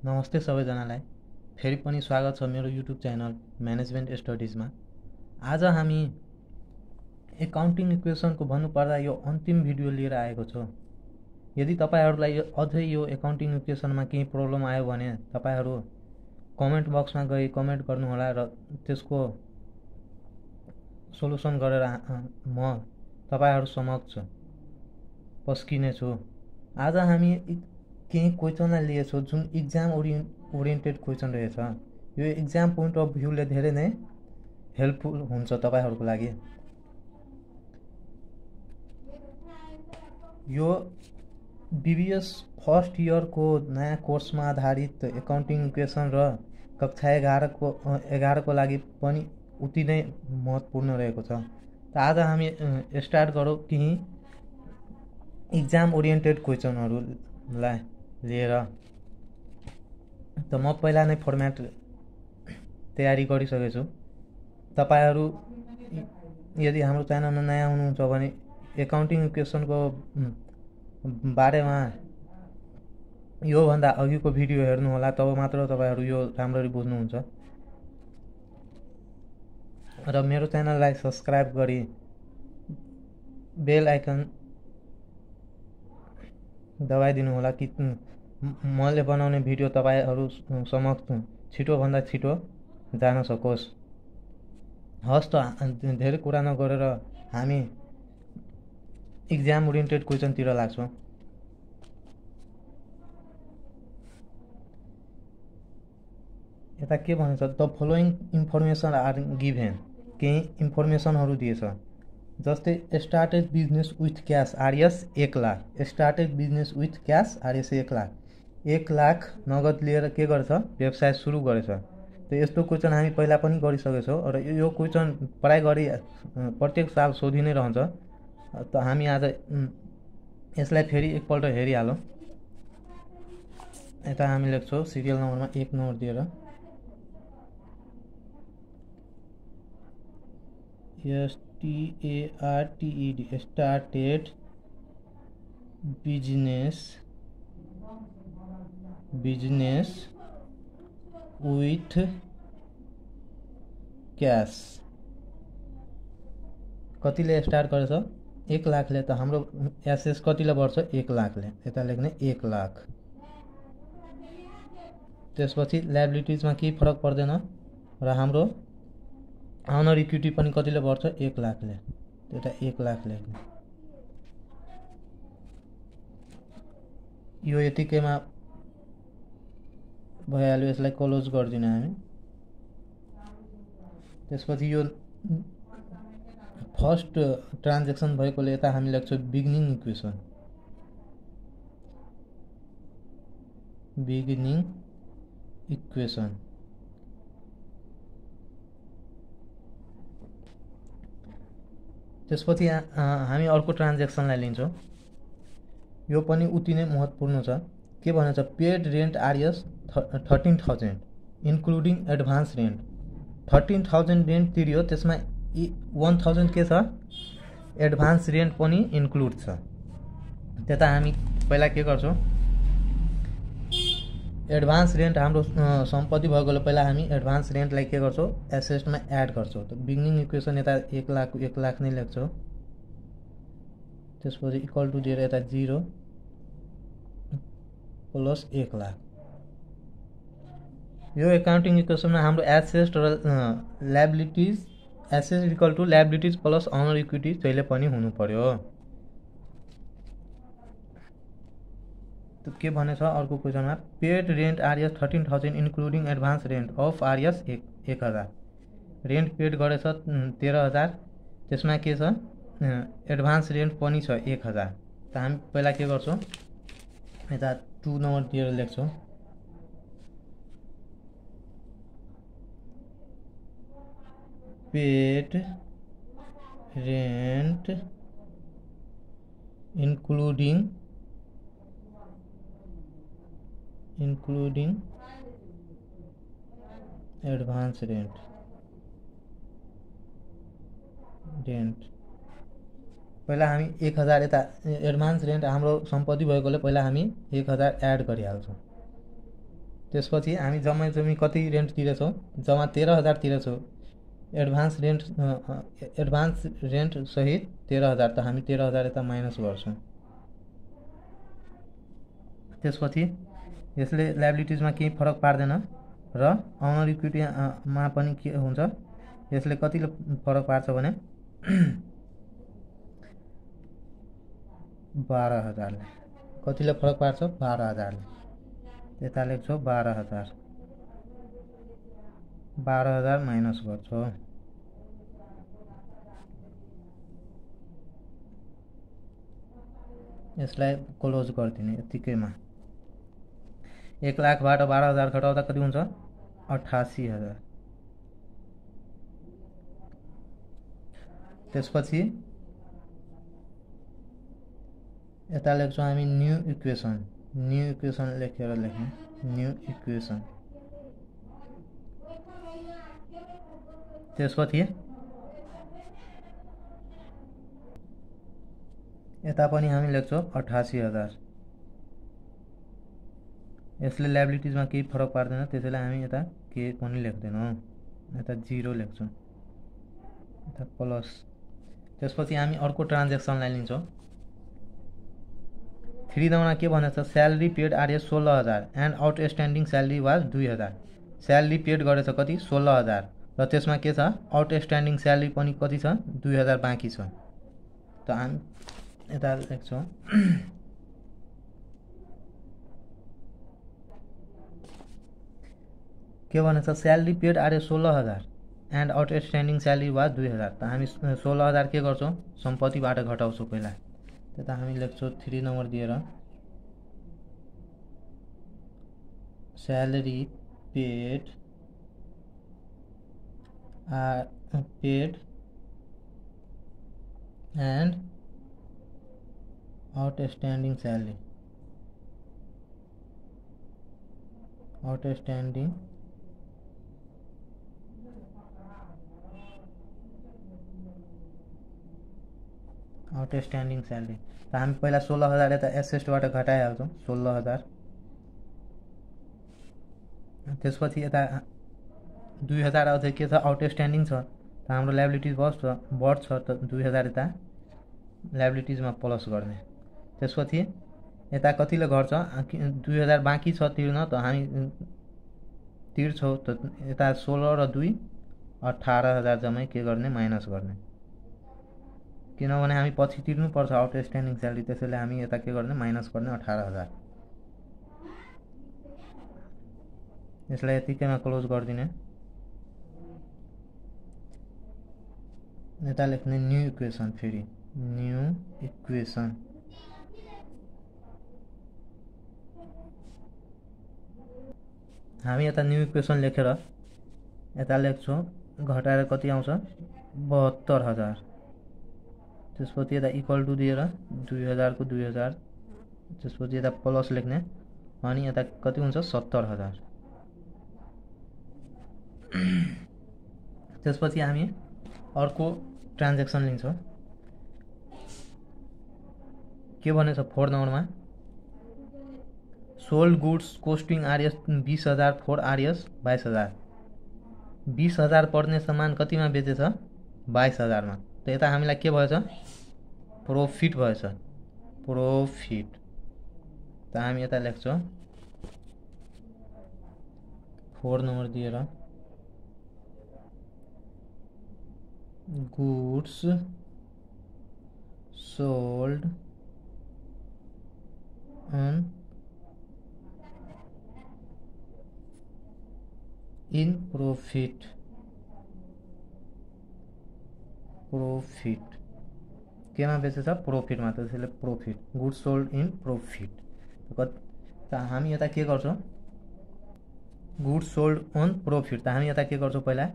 नमस्ते सबैजनालाई। फेरि पनि स्वागत छ मेरो युट्युब च्यानल म्यानेजमेन्ट स्टडिजमा। आज हामी एकाउन्टिङ इक्वेसनको भन्नुपर्दा यो अन्तिम भिडियो लिएर आएको छु। यदि तपाईहरुलाई अझै यो एकाउन्टिङ इक्वेसनमा केही प्रब्लम आयो भने तपाईहरु कमेन्ट बक्समा गई कमेन्ट गर्नुहोला र त्यसको सोलुसन गरेर म तपाईहरु समक्ष पस्किने छु। आज हामी केही क्वेसनलाई लिएछौँ जुन एक्जाम ओरिएन्टेड क्वेसन रहेछ। यो एक्जाम पोइन्ट अफ भ्यूले धेरै नै हेल्पफुल हुन्छ तपाईहरुको लागि। यो बीबीएस फर्स्ट इयरको नयाँ कोर्समा आधारित एकाउन्टिङ इक्वेसन र कक्षा 11 को लागि पनि उति नै महत्त्वपूर्ण रहेको छ। त आज हामी स्टार्ट गरौँ केही एक्जाम ओरिएन्टेड क्वेसनहरुलाई लिएर। त म पहिला नै फर्म्याट तयारी गरिसकेको छु। तपाईहरु यदि हाम्रो च्यानलमा नयाँ हुनुहुन्छ भने एकाउन्टिङ इक्वेसनको बारेमा यो भन्दा अघिको भिडियो हेर्नु होला, तब मात्र तपाईहरु यो राम्ररी बुझ्नुहुन्छ। र मेरो च्यानललाई सब्स्क्राइब गरी बेल आइकन दबाइदिनु होला कि मैले बनाउने भिडियो तपाईहरु समक्ष छिटो भन्दा छिटो जान सकोस्। हस् त धेरै कुरा नगरेर हामी एक्जाम ओरिएन्टेड क्वेसनतिर लाग्छौँ। यता के भन्छ, the following information are given. केही इन्फर्मेसनहरु दिएछ, जस्तै started business with cash RS 1 lakh. Started business with cash RS 1 lakh. 1 lakh नगद लिएर के गर्छ, व्यवसाय सुरु गरेछ। त यस्तो क्वेसन हामी पहिला पनि गरिसकेछौँ र यो क्वेसन प्राय गरी प्रत्येक साल सोधि नै रहन्छ। त हामी आज यसलाई फेरि एकपल्ट हेरिहालौँ। यता हामी लेख्छौँ सिरियल नम्बरमा 1 नम्बर दिएर STARTED started business with cash. कतिले स्टार्ट गरेछ, 1 लाखले। त हाम्रो एसएस कतिले बढ्छ, 1 लाखले। यता लेख्ने 1 लाख। त्यसपछि लायबिलिटिजमा केही फरक पर्दैन र हाम्रो अनर इक्विटी पनि कतिले बढ्छ, 1 लाखले। त्यता 1 लाख लेख्ने। यो यतिकैमा भइहाल्यो। यसलाई क्लोज गरिदिने हामी। त्यसपछि यो फर्स्ट ट्रान्जेक्सन भएकोले यता हामी लेख्छौँ बिगिनिङ इक्वेसन। त्यसपछि हामी अर्को ट्रान्जेक्सनलाई लिन्छौँ। यो पनि उति नै महत्त्वपूर्ण छ। के भनेछ, paid rent RS 13,000 including advance rent. 13,000 rent तिर्यो, त्यसमा 1,000 के छ, एडभान्स रेन्ट पनि इन्क्लुड छ। त्यता हामी पहिला के गर्छौँ, एडभान्स रेन्ट हाम्रो सम्पत्ति भएकोले पहिला हामी एडभान्स रेन्टलाई के गर्छौँ, एसेटमा एड गर्छौँ। त बिगिनिङ इक्वेसन यता 1 लाख नै लेख्छौँ। त्यसपछि इक्वल टु दिएर यता 0 प्लस 1 लाख। यो एकाउन्टिङ इक्वेसनमा हाम्रो एसेट र liabilities, asset equal to liabilities plus owner equity जहिले पनि हुनु पर्यो। के भनेछ अर्को क्वेसनमा, paid rent RS 13,000 including advance rent of RS 1,000। Rent paid गरेछ 13,000, त्यसमा के छ, एडभान्स रेन्ट पनि छ 1,000। त हामी पहिला के गर्छौँ, यता 2 नम्बर दिएर लेख्छौँ paid rent including advance rent. पहिला हामी 1,000 यता एडभान्स रेन्ट हाम्रो सम्पत्ति भएकोले पहिला हामी 1,000 एड गरिहाल्छौँ। त्यसपछि हामी जम्मै जम्मी कति रेन्ट तिरेछौँ, जम्मा 13,000 तिरेछौँ। एडभान्स रेन्ट सहित 13,000, त हामी 13,000 यता माइनस गर्छौँ। त्यसपछि यसले लायबिलिटिजमा केही फरक पार्दैन र अनर इक्विटीमा पनि के हुन्छ, यसले कतिले फरक पार्छ भने 12,000ले। कतिले फरक पार्छ? 12,000ले। यता लेख्छौँ 12,000, 12,000 माइनस गर्छौँ। यसलाई क्लोज गरिदिने यतिकैमा। 1 लाखबाट 12,000 घटाउँदा कति हुन्छ? 88,000। त्यसपछि यता लेख्छौँ हामी न्यू इक्वेसन। न्यू इक्वेसन लेखेर लेख्ने, न्यू इक्वेसन। त्यसपछि यता पनि हामी लेख्छौँ 88,000। यसले लायबिलिटिजमा केही फरक पार्दैन, त्यसैले हामी यता केही पनि लेख्दैनौँ, यता 0 लेख्छौँ, यता प्लस। त्यसपछि हामी अर्को ट्रान्जेक्सनलाई लिन्छौँ। 3 नम्बरमा के भनेको छ? Salary paid RS 16,000 and outstanding salary was 2,000। Salary paid गरेछ कति? 16,000 र त्यसमा के छ? आउटस्ट्यान्डिङ स्यालेरी पनि कति छ? 2,000 बाँकी छ। त हामी यता लेख्छौँ के भनेछ? Salary paid RS 16,000 and outstanding salary was 2,000। त हामी 16,000 के गर्छौँ? सम्पत्तिबाट घटाउँछौँ पहिला। त्यता हामी लेख्छौँ 3 नम्बर दिएर salary paid and outstanding salary, outstanding salary. त हामी पहिला 16,000 यता एसेस्टबाट घटाइहाल्छौँ, 16,000। त्यसपछि यता 2,000 अझै के छ? आउटस्ट्यान्डिङ छ। त हाम्रो लायबिलिटिज बढ्छ, त 2,000 यता लायबिलिटिजमा प्लस गर्ने। त्यसपछि यता कतिले घट्छ? 2,000 बाँकी छ तिर्न, त हामी तिर्छौँ। त यता 16 र 2 18,000 जम्मै के गर्ने? माइनस गर्ने। किनभने हामी पछि तिर्नुपर्छ आउटस्ट्यान्डिङ स्यालेरी, त्यसैले हामी यता के गर्ने? माइनस गर्ने 18,000। यसलाई यतिकैमा क्लोज गरिदिने। यता लेख्ने न्यू इक्वेसन, फेरि न्यू इक्वेसन। हामी यता न्यू इक्वेसन लेखेर यता लेख्छौँ घटाएर कति आउँछ? 72,000। त्यसपछि यता इक्वल टु दिएर 2,000 को 2,000, त्यसपछि यता प्लस लेख्ने, अनि यता कति हुन्छ? 70,000। त्यसपछि हामी अर्को ट्रान्जेक्सन लिन्छौँ। के भनेछ 4 नम्बरमा? Sold goods costing RS 20,000 for RS 22,000। 20,000 पर्ने सामान कतिमा बेचेछ? 22,000 मा। त यता हामीलाई के भएछ? प्रॉफिट भएछ, प्रॉफिट। त हामी यता लेख्छौँ 4 नम्बर दिएर goods sold on in profit, profit केमा बेचेछ? प्रॉफिटमा। त्यसैले profit, goods sold in profit. त हामी यता के गर्छौँ? Goods sold on profit. त हामी यता के गर्छौँ? पहिला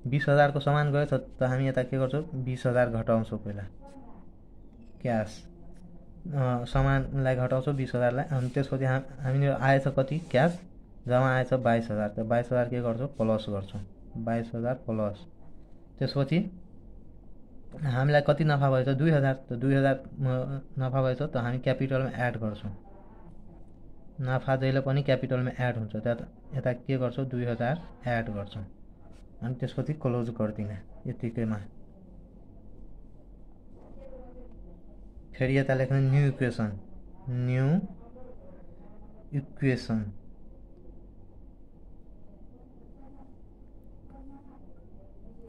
20,000 को सामान गएछ, त हामी यता के गर्छौँ? 20,000 घटाउँछौँ पहिला, क्यास सामानलाई घटाउँछौँ 20,000 लाई। अनि त्यसपछि हामीले आएछ कति? क्यास जम्मा आएछ 22,000। त 22,000 के गर्छौँ? प्लस गर्छौँ, 22,000 प्लस। त्यसपछि हामीलाई कति नफा भएछ? 2,000। त 2,000 नफा भएछ, त हामी क्यापिटलमा एड गर्छौँ, नाफा जहिले पनि क्यापिटलमा एड हुन्छ, यता के गर्छौँ 2000 एड गर्छौँ अनि त्यसपछि क्लोज गर्दिने यतिकैमा। फेरि यता लेख्ने न्यू इक्वेसन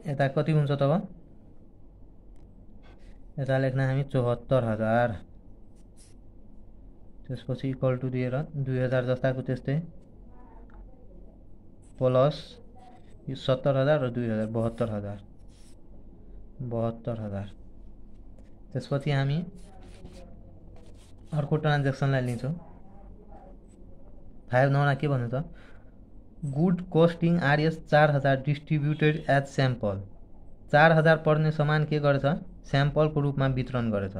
यता कति हुन्छ तब, यता लेख्ने हामी 74,000, त्यसपछि इक्वल टु दिएर 2000 जस्ताको त्यस्तै प्लस 70,000 र 2000 72,000। त्यसपछि हामी अर्को ट्रान्जेक्सनलाई लिन्छौँ। 5 नम्बरमा के भन्नु त, good costing RS 4000 distributed as sample. 4000 पर्ने सामान के गरेछ, स्याम्पलको रूपमा वितरण गरेछ,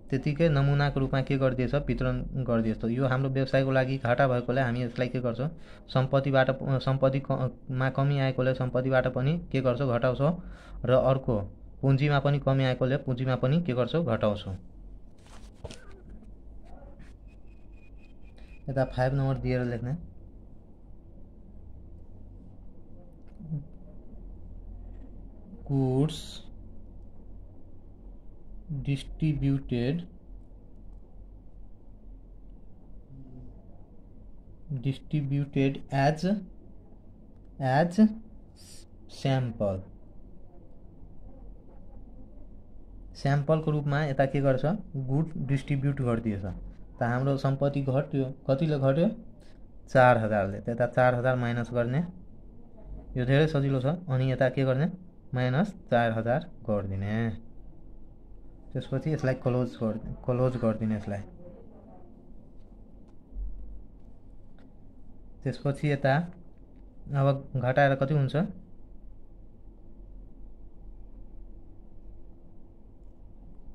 त्यतिकै नमुनाको रूपमा के गरिदिएछ, वितरण गरिदिएछ। यो हाम्रो व्यवसायको लागि घाटा भएकोले हामी यसलाई के गर्छौँ, सम्पत्तिमा कमी आएकोले सम्पत्तिबाट पनि के गर्छौँ, घटाउँछौँ, र अर्को पुँजीमा पनि कमी आएकोले पुँजीमा पनि के गर्छौँ, घटाउँछौँ। यता 5 नम्बर दिएर लेख्ने गुड्स डिस्ट्रिब्युटेड एज स्याम्पल। स्याम्पलको रूपमा यता के गर्छ, गुड डिस्ट्रिब्युट गरिदिएछ। त हाम्रो सम्पत्ति घट्यो, कतिले घट्यो, 4000ले। त्यता 4000 माइनस गर्ने, यो धेरै सजिलो छ। अनि यता के गर्ने, माइनस 4000 गरिदिने, त्यसपछि यसलाई क्लोज गरिदिने यसलाई। त्यसपछि यता अब घटाएर कति हुन्छ,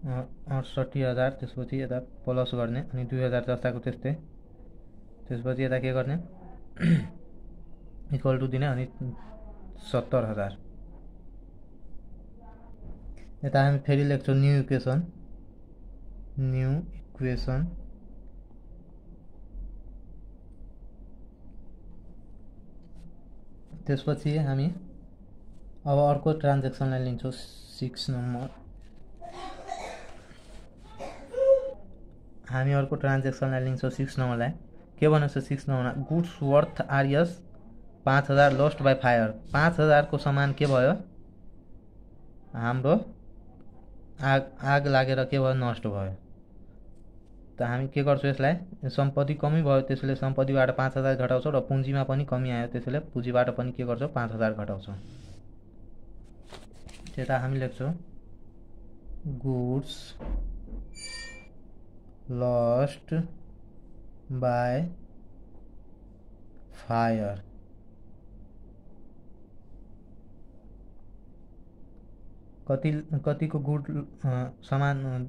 68,000, त्यसपछि यता प्लस गर्ने अनि 2000 जस्ताको त्यस्तै, त्यसपछि यता के गर्ने इक्वल टु दिने अनि 70,000। यता हामी फेरि लेख्छौँ न्यू इक्वेसन त्यसपछि हामी अब अर्को ट्रान्जेक्सनलाई लिन्छौँ 6 नम्बर। हामी अर्को ट्रान्जेक्सनलाई लिन्छौँ 6 नम्बरलाई। के भनेको छ 6 नम्बरमा, goods worth RS 5000 lost by fire. 5000 को सामान के भयो, हाम्रो आग लागेर के भयो, नष्ट भयो। त हामी के गर्छौँ, यसलाई सम्पत्ति कमी भयो त्यसैले सम्पत्तिबाट 5000 घटाउँछौँ, र पुँजीमा पनि कमी आयो त्यसैले पुँजीबाट पनि के गर्छौँ, 5000 घटाउँछौँ। त्यता हामी लेख्छौँ गुड्स लस्ट बाय फायर। कतिको गुड सामान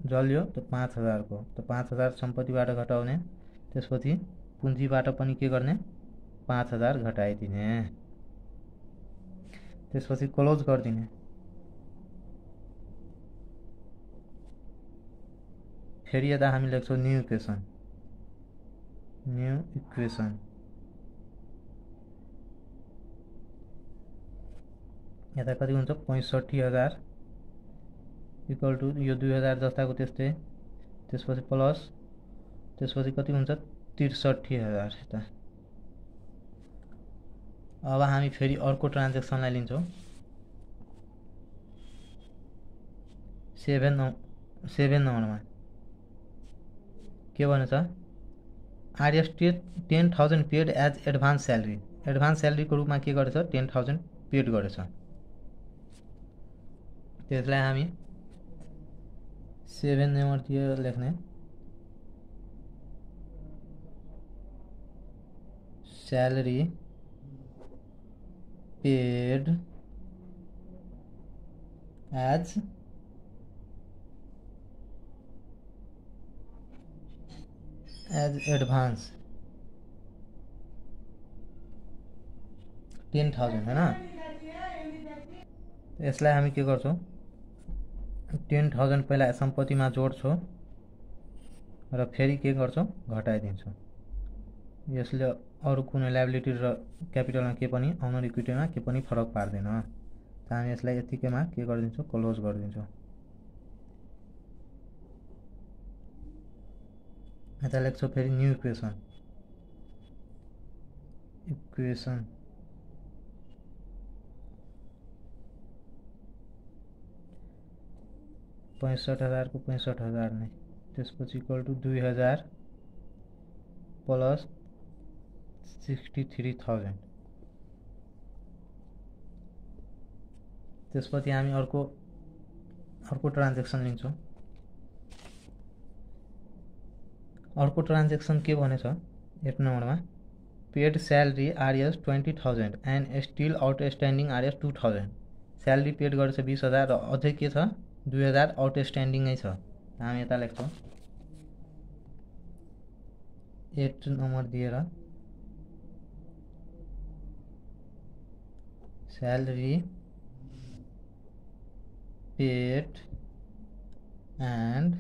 जल्यो, त 5000 को। त 5000 सम्पत्तिबाट घटाउने, त्यसपछि पुँजीबाट पनि के गर्ने, 5000 घटाइदिने, त्यसपछि क्लोज गरिदिने। फेरि यता हामी लेख्छौँ न्यू इक्वेसन। यता कति हुन्छ, 65,000 इक्वल टु यो 2000 जस्ताको त्यस्तै, त्यसपछि प्लस, त्यसपछि कति हुन्छ, 63,000। यता अब हामी फेरि अर्को ट्रान्जेक्सनलाई लिन्छौँ 7 नम्बरमा। के भनेछ, RS 10,000 paid as advance salary. Advance स्यालेरीको रूपमा के गरेछ, 10,000 पेड गरेछ। त्यसलाई हामी 7 नम्बर दिएर लेख्ने स्यालेरी पेड एज एडभान्स 10,000 है ना। यसलाई हामी के गर्छौँ, 10,000 पहिला सम्पत्तिमा जोड्छौँ र फेरि के गर्छौँ घटाइदिन्छौँ। यसले अरू कुनै लायबिलिटी र क्यापिटलमा के पनि अनर इक्विटीमा के पनि फरक पार्दैन। त हामी यसलाई यतिकैमा के गरिदिन्छौँ क्लोज गरिदिन्छौँ। यता लेख्छौँ फेरि न्यू इक्वेसन 65,000 को 65,000 नै, त्यसपछि इक्वल टु 2,000 प्लस 63,000। त्यसपछि हामी अर्को ट्रान्जेक्सन लिन्छौँ। अर्को ट्रान्जेक्सन के भनेछ 8 नम्बरमा paid salary RS 20,000 and still outstanding RS 2,000। Salary paid गरेछ 20,000 र अझै के छ 2,000 आउटस्ट्यान्डिङै छ। हामी यता लेख्छौँ 8 नम्बर दिएर salary paid and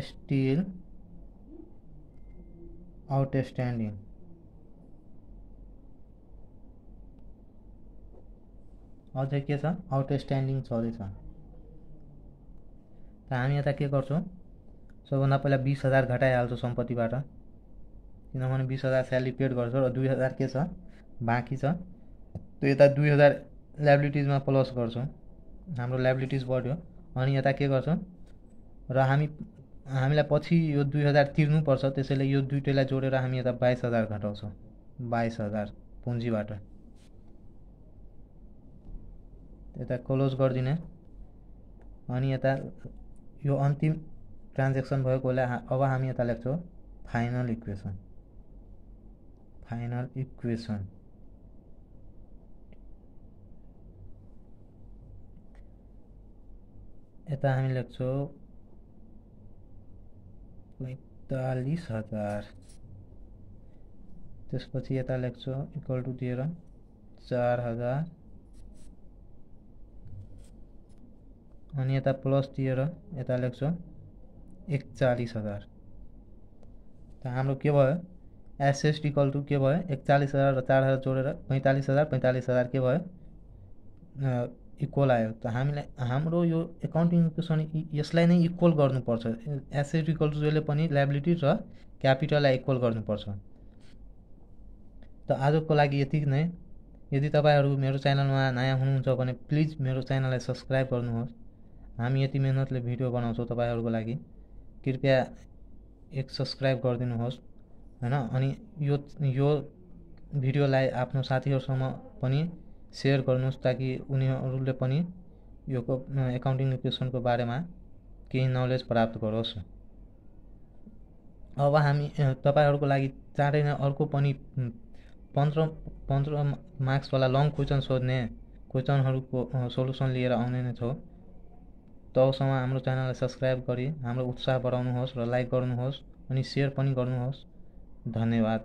still outstanding. अझै के छ आउटस्ट्यान्डिङ छँदैछ। त हामी यता के गर्छौँ सबभन्दा पहिला 20,000 घटाइहाल्छौँ सम्पत्तिबाट, किनभने 20,000 स्यालेरी पेड गर्छौँ र 2,000 के छ बाँकी छ। त्यो यता 2,000 लायबिलिटिजमा प्लस गर्छौँ, हाम्रो लायबिलिटिज बढ्यो। अनि यता के गर्छौँ र हामीलाई पछि यो 2,000 तिर्नुपर्छ, त्यसैले यो दुईटैलाई जोडेर हामी यता 22,000 घटाउँछौँ। 22,000 पुँजीबाट यता क्लोज गरिदिने। अनि यता यो अन्तिम ट्रान्जेक्सन भएकोले अब हामी यता लेख्छौँ फाइनल इक्वेसन। यता हामी लेख्छौँ 45,000। त्यसपछि यता लेख्छौँ इक्वल टु दिएर 4,000 अनि यता प्लस दिएर यता लेख्छौँ 41,000। त हाम्रो के भयो एसेट इक्वल टु के भयो 41,000 र 4,000 जोडेर 45,000 के भयो इक्वल आयो। त हाम्रो यो एकाउन्टिङ इक्वेसन यसलाई नै इक्वल गर्नुपर्छ। एसेट इक्वल टु जहिले पनि लायबिलिटी र क्यापिटललाई इक्वल गर्नुपर्छ। त आजको लागि यति नै। यदि तपाईहरु मेरो च्यानलमा नयाँ हुनुहुन्छ भने प्लिज मेरो च्यानललाई सब्स्क्राइब गर्नुहोस्। हामी यति मेहनतले भिडियो बनाउँछौँ तपाईहरुको लागि, कृपया एक सब्स्क्राइब गरिदिनुहोस् हैन। अनि यो भिडियोलाई आफ्नो साथीहरुसँग पनि शेयर गर्नुहोस् ताकि उनीहरुले पनि यो एकाउन्टिङ इक्वेसनको बारेमा केही नलेज प्राप्त गरोस्। अब हामी तपाईहरुको लागि चाँडै नै अर्को पनि 15 मार्क्स वाला लङ क्वेशन सोध्ने क्वेशनहरुको सोलुसन लिएर आउने नै छौं। तबसम्म हाम्रो च्यानललाई सब्स्क्राइब गरी हाम्रो उत्साह बढाउनुहोस् र लाइक गर्नुहोस् अनि शेयर पनि गर्नुहोस्। धन्यवाद।